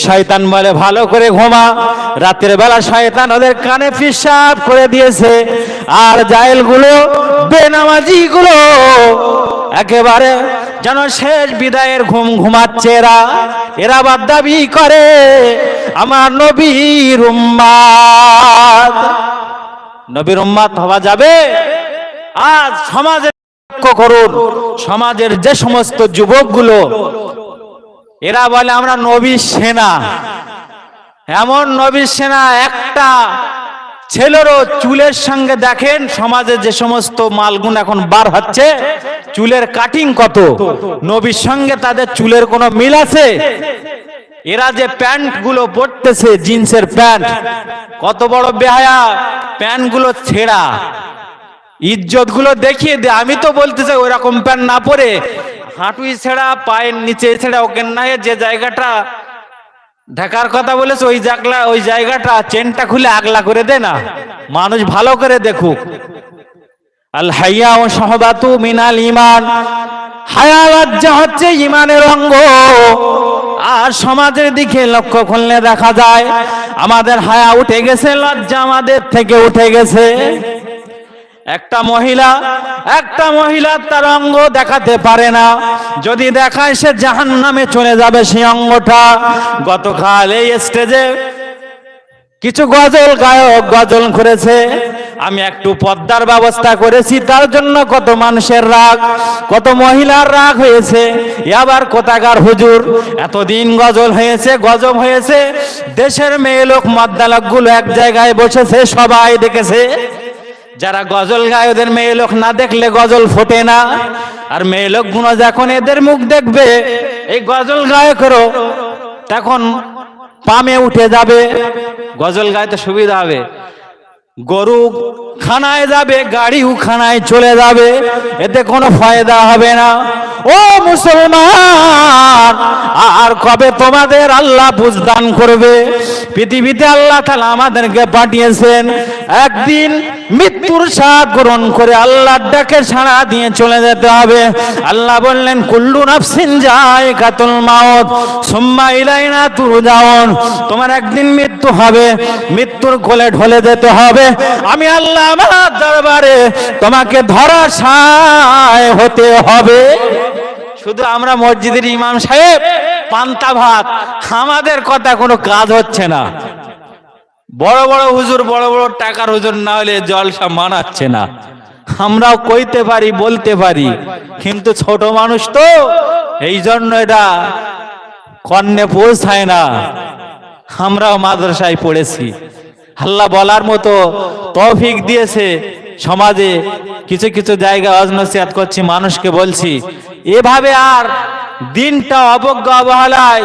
শয়তান বলে ভালো করে ঘুমা, রাতের বেলা শয়তান ওদের কানে পেশাব করে দিয়েছে। আর জাহেলগুলো বেনামাজিগুলো একেবারে যেন শেষ বিদায়ের ঘুম ঘুমাচ্ছে। এরা বাদ দাবি করে আমার নবীর উম্মাত। নবীর উম্মাত হওয়া যাবে? আজ সমাজে লক্ষ্য করুন, সমাজের যে সমস্ত যুবকগুলো এরা বলে আমরা নবীর সেনা। এমন নবীর সেনা, একটা ছেলেরও চুলের সঙ্গে দেখেন সমাজে যে সমস্ত মালগুন এখন বার হচ্ছে, চুলের কাটিং কত, নবীর সঙ্গে তাদের চুলের কোনো মিল আছে? এরা যে প্যান্ট গুলো পরতেছে, জিন্সের প্যান্ট, কত বড় বেহায়া, প্যান্ট গুলো ছেঁড়া, ইজ্জত গুলো দেখিয়ে দে। আমি তো বলতে চাই ওই রকম প্যান্ট না পরে হাঁটুই ছেঁড়া, পায়ের নিচে ছেঁড়া, ওকে না যে জায়গাটা ঢাকার কথা বলেছে ওই জায়গাটা চেনটা খুলে আগলা করে দে না, মানুষ ভালো করে দেখুক। আল হাইয়া ও শাহবাতু মিনাল ঈমান, হায়া লজ্জা হচ্ছে ঈমানের অঙ্গ। আর সমাজের দিকে লক্ষ্য করলে দেখা যায় আমাদের হায়া উঠে গেছে, লজ্জা আমাদের থেকে উঠে গেছে। একটা মহিলা তার অঙ্গ দেখাতে পারে না, যদি দেখায় সে জাহান্নামে চলে যাবে সেই অঙ্গটা। গতকাল এই স্টেজে কিছু গজল গায়ক গজল করেছে, আমি একটু পর্দার ব্যবস্থা করেছি, তার জন্য কত মানুষের রাগ, কত মহিলার রাগ হয়েছে। আবার কোথাকার হুজুর, এতদিন গজল হয়েছে, গজব হয়েছে, দেশের মেয়ে লোক মদ্দালক গুলো এক জায়গায় বসেছে, সবাই দেখেছে। যারা গজল গায় ওদের মেয়ে লোক না দেখলে গজল ফোটে না। আর মেয়ে লোক গুলো যখন এদের মুখ দেখবে এই গজল গায়কেরও, তখন পামে উঠে যাবে। গজল গাইতে সুবিধা হবে, গরু খানায় যাবে, গাড়িও খানায় চলে যাবে, এতে কোনো ফায়দা হবে না। ও মুসলমান, আর কবে তোমাদের আল্লাহ বুঝদান করবে? পৃথিবীতে আল্লাহ তাআলা আমাদেরকে পাঠিয়েছেন, একদিন মৃত্যুর স্বাদ গ্রহণ করে আল্লাহর ডাকে সাড়া দিয়ে চলে যেতে হবে। আল্লাহ বললেন কুল্লু নাফসিন যায়কাতুল মাউত সুম্মা ইলাইনা তুরজাউন, তোমার একদিন মৃত্যু হবে, মৃত্যুর কোলে ঢলে যেতে হবে। আমি আল্লাহ আমার দরবারে তোমাকে ধরাশায় হতে হবে। শুধু আমরা মসজিদের ইমাম সাহেব পান্তা ভাত, আমাদের কথা কোনো কাজ হচ্ছে না। বড় বড় হুজুর, বড় বড় টাকার হুজুর না হলে জলসা মানাচ্ছে না। আমরাও কইতে পারি, বলতে পারি, কিন্তু ছোট মানুষ তো, এই জন্য এটা কর্ণে পৌঁছায় না। আমরাও মাদ্রাসায় পড়েছি, আল্লাহ বলার মতো তৌফিক দিয়েছে। সমাজে কিছু কিছু জায়গায় ওয়াজ নসিহত করছি, মানুষকে বলছি এভাবে আর দিনটা অবজ্ঞা অবহেলায়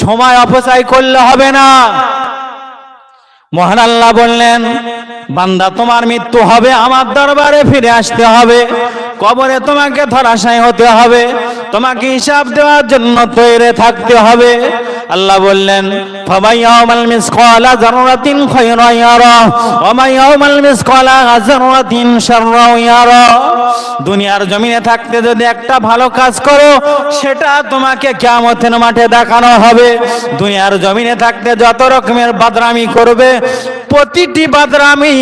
সময় অপচয় করলে হবে না। মহান আল্লাহ বললেন বান্দা তোমার মৃত্যু হবে, আমার দরবারে ফিরে আসতে হবে, কবরে তোমাকে ধরাশায়ী হতে হবে, তোমাকে হিসাব দেওয়ার জন্য তৈরি থাকতে হবে। আল্লাহ বললেন ফামাইয়াউমাল মিসকালা যাররাতিন খায়রান ইয়ারা ওয়া মাইয়াউমাল মিসকালা যাররাতিন শাররান ইয়ারা। দুনিয়ার জমিনে থাকতে যদি একটা ভালো কাজ করো, সেটা তোমাকে কিয়ামতের মাঠে দেখানো হবে। দুনিয়ার জমিনে থাকতে যত রকমের বাদরামি করবে, প্রতিটি বাদরামি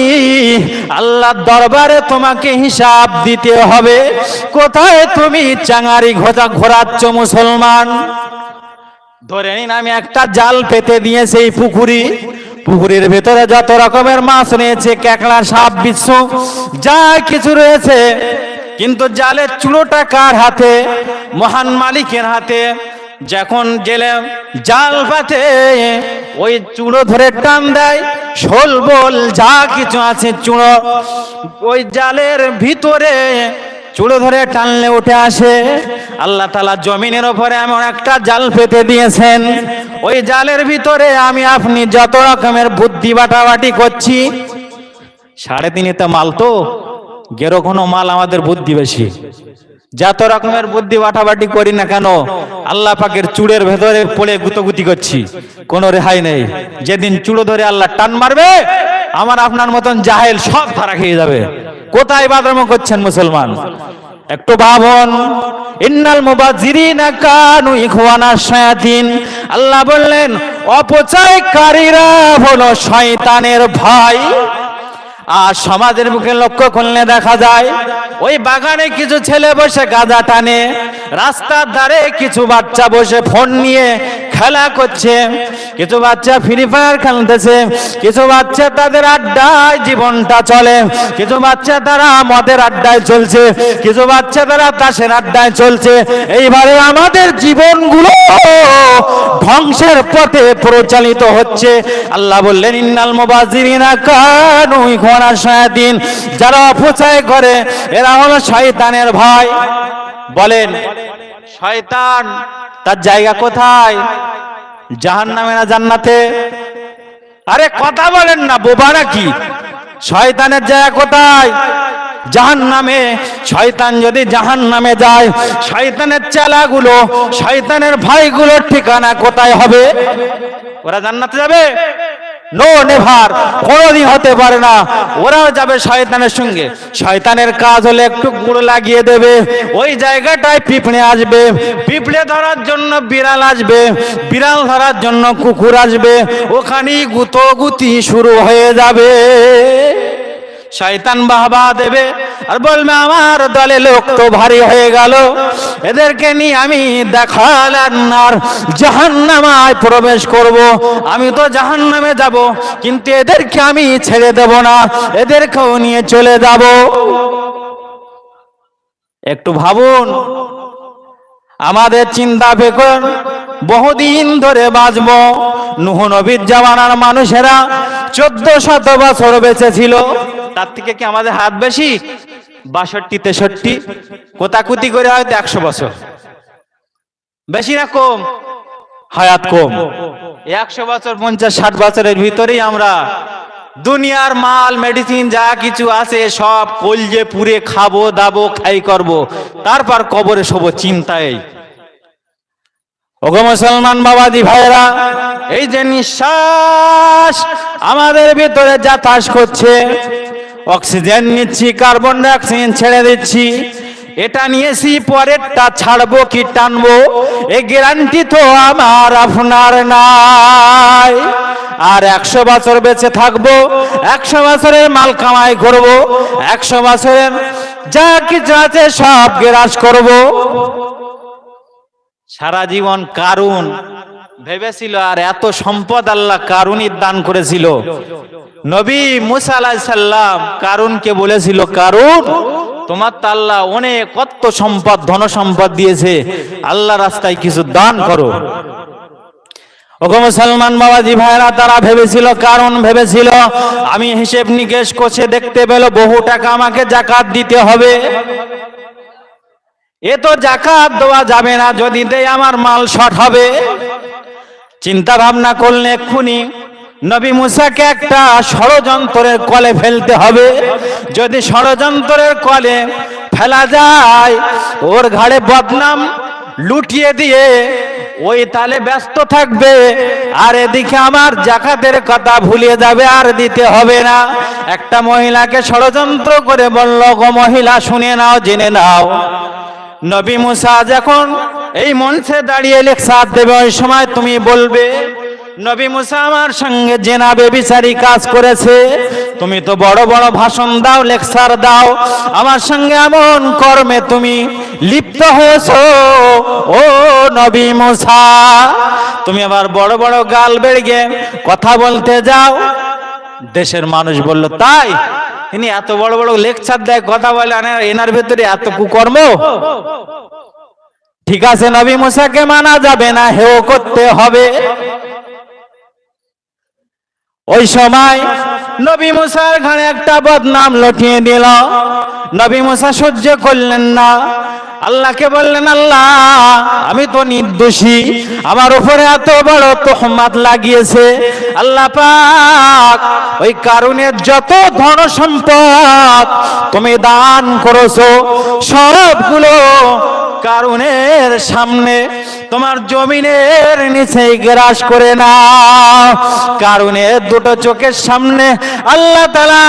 আল্লাহর দরবারে তোমাকে হিসাব দিতে হবে। কোথায় তুমি চাঙারি ঘোরাচ্ছ মুসলমান? ধরে নিন আমি একটা জাল পেতে দিয়েছি এই পুকুরের ভেতরে যত রকমের মাছ রয়েছে, কেকড়া, সাপ, বিচ্ছু যা কিছু রয়েছে, কিন্তু জালের চুলোটা কার হাতে? মহান মালিকের হাতে। যখন জেলে জাল পাতে ওই চুলো ধরে টান দেয়, শোল বল যা কিছু আছে চুলো ওই জালের ভিতরে চুলো ধরে টানলে উঠে আসে। আল্লাহ তাআলা জমিনের উপরে এমন একটা জাল পেতে দিয়েছেন, ওই জালের ভিতরে আমি আপনি যত রকমের বুদ্ধি বাটাবাটি করছি, 3.5 মাল তো গেরো কোনো মাল আমাদের বুদ্ধি বেশি, যত রকমের বুদ্ধি বাটাবাটি করি না কেন আল্লাহ পাকের চুড়ের ভেতরে পড়ে গুতগুতি করছি, কোনো রেহাই নেই। যেদিন চুড়ো ধরে আল্লাহ টান মারবে, আমার আপনার মতন জাহেল সব ধরা খেয়ে যাবে। কোথায় বাদরামো করছেন মুসলমান? একটু ভাবুন। ইন্নাল মুবাজ্জিরিনা কানু ইখওয়ানাশ শায়াতিন, আল্লাহ বললেন ও অপচয়কারীরা হলো শয়তানের ভাই। আর সমাজের মুখে লক্ষ্য করলে দেখা যায় ওই বাগানে কিছু ছেলে বসে গাঁজা টানে, রাস্তার ধারে কিছু বাচ্চা বসে ফোন নিয়ে খেলা করছে, কিছু বাচ্চা ফ্রি ফায়ার খেলতেছে, কিছু বাচ্চা তাদের আড্ডায় জীবনটা চলে, কিছু বাচ্চা তারা মদের আড্ডায় চলছে, কিছু বাচ্চা তারা তাসের আড্ডায় চলছে। এইভাবে আমাদের জীবনগুলো ধ্বংসের পথে পরিচালিত হচ্ছে। আল্লাহ বললেন ইন্নাল মুবাযযিরিনা কানু ইখওয়ানা শায়াতিন, যারা অপচয় করে এরা হলো শয়তানের ভাই। বলেন শয়তান তার জায়গা কোথায়? জাহান্নামে না জান্নাতে? আরে কথা বলেন না, বোবা নাকি? শয়তানের জায়গা কোথায়? জাহান্নামে। শয়তান যদি জাহান্নামে যায়, শয়তানের চেলাগুলো, শয়তানের ভাইগুলোর ঠিকানা কোথায় হবে? ওরা জান্নাতে যাবে? নো নেভার, কোনোদিন হতে পারে না। ওরাও যাবে শয়তানের সঙ্গে। শয়তানের কাজ হলে একটু গুঁড়ো লাগিয়ে দেবে, ওই জায়গাটায় পিঁপড়ে আসবে, পিঁপড়ে ধরার জন্য বিড়াল আসবে, বিড়াল ধরার জন্য কুকুর আসবে, ওখানেই গুতোগুতি শুরু হয়ে যাবে। শয়তান বাহবা দেবে আর বলবে আমার দলে লোক তো ভারী হয়ে গেল, এদেরকে নিয়ে আমি দেখালার জাহান্নামায় প্রবেশ করব। আমি তো জাহান্নামে যাব, কিন্তু এদেরকে আমি ছেড়ে দেব না, এদেরকেও নিয়ে চলে যাব। একটু ভাবুন, আমাদের চিন্তা বেকন, বহুদিন ধরে বাঁচব। নূহ নবীর জামানার মানুষেরা 1400 বছর বেঁচে ছিল। তার থেকে কি আমাদের হাত বেশি? 62, 63, কোতাকুতি করে হয়তো 100 বছর বেশি না কম? হায়াত কম। 100 বছর 50-60 বছরের ভিতরেই আমরা দুনিয়ার মাল মেডিসিন যা কিছু আছে সব কলজে পুরে খাবো দাবো খাই করব, তারপর কবরে শোব চিন্তায়। ওগো মুসলমান বাবাজি ভাইরা, এই যে নিঃশ্বাস আমাদের ভিতরে যাতায়াত করছে, অক্সিজেন নিচ্ছি, কার্বন ডাই অক্সাইড ছেড়ে দিচ্ছি, এটা নিয়েছি, পরেরটা ছাড়বো কি টানবো এই গ্যারান্টি তো আমার আপনার নাই। আর 100 বছর বেঁচে থাকবো, 100 বছরের মাল কামাই করব, 100 বছরের যা কিছু আছে সব গ্রাস করব। সারা জীবন কারুন ভেবেছিল, আর এত সম্পদ আল্লাহ কারুনই দান করেছিল। নবী মুসা আলাইহিস সালাম কারুনকে বলেছিল, কারুন তোমার তো আল্লাহ অনেক কত সম্পদ ধন সম্পদ দিয়েছে, আল্লাহ রাস্তায় কিছু দান করো। ওগো মুসলমান বাবাজি ভাইরা, তারা ভেবেছিল, কারণ ভেবেছিল আমি হিসেব নিকেশ করছে দেখতে পেল বহু টাকা আমাকে যাকাত দিতে হবে, এ তো যাকাত দেওয়া যাবে না, যদি দেই আমার মাল শর্ট হবে। চিন্তা ভাবনা করলে এক্ষুনি নবী মুসাকে একটা ষড়যন্ত্রের কলে ফেলতে হবে। যদি ষড়যন্ত্রের কলে ফেলা যায়, ওর ঘাড়ে বদনাম লুটিয়ে দিয়ে ওই তালে ব্যস্ত থাকবে, আর এদিকে আমার যাকাতের কথা ভুলে যাবে, আর দিতে হবে না। একটা মহিলাকে ষড়যন্ত্র করে বলল, গো মহিলা শুনে নাও, জেনে নাও, নবী মুসা যখন এই মঞ্চে দাঁড়িয়ে লেকচার দেবে, ওই সময় তুমি বলবে নবী মুসা আমার সঙ্গে জেনা বেবিচারী কাজ করেছে। তুমি তো বড় বড় ভাষণ দাও, লেকচার দাও, আমার সঙ্গে এমন কর্মে তুমি লিপ্ত হয়েছো, ও নবী মুসা, তুমি আবার বড় বড় গাল বেরিয়ে কথা বলতে যাও। দেশের মানুষ বলল, তাই ইনি এত বড় বড় লেকচার দেয়, কথা বলে, এনার ভেতরে এত কুকর্ম? ঠিক আছে, নবী মুসাকে মানা যাবে না, হেও করতে হবে। ওই সময় নবী মুসার ঘাড়ে একটা বদনাম লটিয়ে দিল। নবী মুসা সহ্য করলেন না, আল্লাহকে বললেন, আল্লাহ আমি তো নির্দোষী, আমার উপরে এত বড় তোহমাত লাগিয়েছে। আল্লাহ পাক ওই কারুনের যত ধন সম্পদ তুমি দান করেছো সবগুলো কারুনের সামনে তোমার জমিনের নিচে গ্রাস করে নাও। কারুনের দুটো চোখের সামনে আল্লাহ তাআলা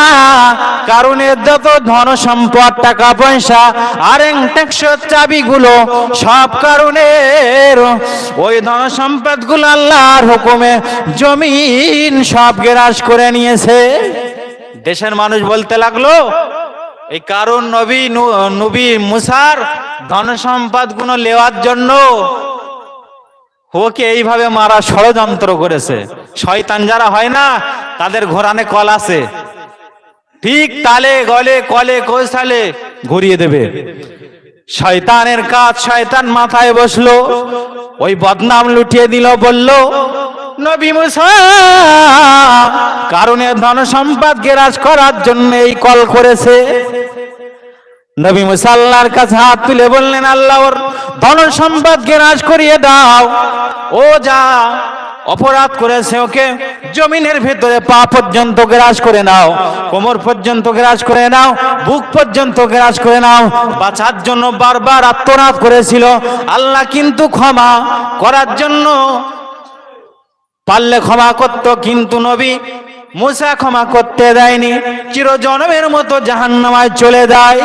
কারুনের যত ধন সম্পদ টাকা পয়সা আর ট্যাক্সের চাবিগুলো সব কারুনের ওই ধন সম্পদগুলো আল্লাহর হুকুমে জমিন সব গ্রাস করে নিয়েছে। দেশের মানুষ বলতে লাগলো এই কারুন নবী মুসার ধন সম্পদ গুলো নেওয়ার জন্য ওকে এইভাবে মারা ষড়যন্ত্র করেছে। শয়তান যারা হয় না তাদের ঘোরানে কল আছে, ঠিক তালে গলে কলে কৌশলে ঘুরিয়ে দেবে। শয়তানের কাজ, শয়তান মাথায় বসলো, ওই বদনাম লুটিয়ে দিল, বলল নবী মুসা কারণে ধন সম্পদ গ্রাস করার জন্য এই কল করেছে। নবী মুসা আল্লাহর কাছে হাত তুলে বললেন, আল্লাহ ওর ধন সম্পদ গ্রাস করিয়ে দাও, ও যা অপরাধ করেছে ওকে জমিনের ভেতরে পা পর্যন্ত গ্রাস করে নাও, কোমর পর্যন্ত গ্রাস করে নাও, বুক পর্যন্ত গ্রাস করে নাও। বাঁচার জন্য বারবার আত্মনাদ করেছিল, আল্লাহ কিন্তু ক্ষমা করার জন্য পারলে ক্ষমা করত, কিন্তু নবী মুসা ক্ষমা করতে দেয়নি, চিরজনমের মতো জাহান্নামায় চলে যায়।